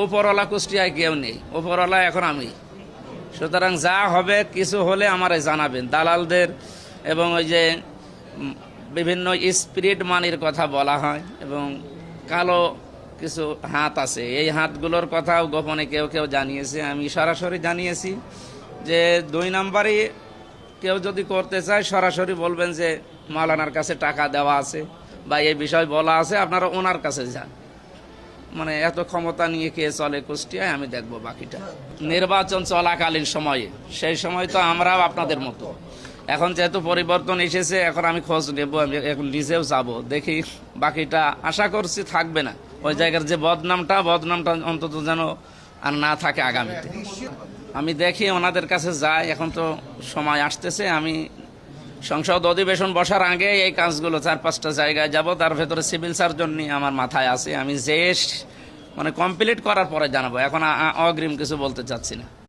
উপরওয়ালা কুষ্টিয়ায় কেউ নেই, উপরওয়ালা এখন আমি। সুতরাং যা হবে কিছু হলে আমারে জানাবেন। দালালদের এবং ওই যে বিভিন্ন স্পিরিট মানির কথা বলা হয় এবং কালো কিছু হাত আছে, এই হাতগুলোর কথাও গোপনে কেউ কেউ জানিয়েছে। আমি সরাসরি জানিয়েছি যে 2 নাম্বারই কেউ যদি করতে চায় সরাসরি বলবেন যে মাওলানার কাছে টাকা দেওয়া আছে বা এই বিষয় বলা আছে, আপনারা ওনার কাছে যান। মানে এত ক্ষমতা নিয়ে কে চলে কুষ্টিয়ায়, আমি দেখবো বাকিটা। নির্বাচন চলাকালীন সময়ে, সেই সময় তো আমরাও আপনাদের মতো। এখন যেহেতু পরিবর্তন এসেছে, এখন আমি খোঁজ নেব, আমি এখন নিজেও যাব, দেখি বাকিটা। আশা করছি থাকবে না ওই জায়গার যে বদনামটা অন্তত যেন আর না থাকে আগামীতে। আমি দেখি ওনাদের কাছে যাই, এখন তো সময় আসতেছে। আমি সংসদ অধিবেশন বসার আগে এই কাজগুলো 4-5টা জায়গায় যাব, তার ভেতরে সিভিল সার্জন নিয়ে আমার মাথায় আছে। আমি যে মানে কমপ্লিট করার পরে জানাবো, এখন অগ্রিম কিছু বলতে চাচ্ছি না।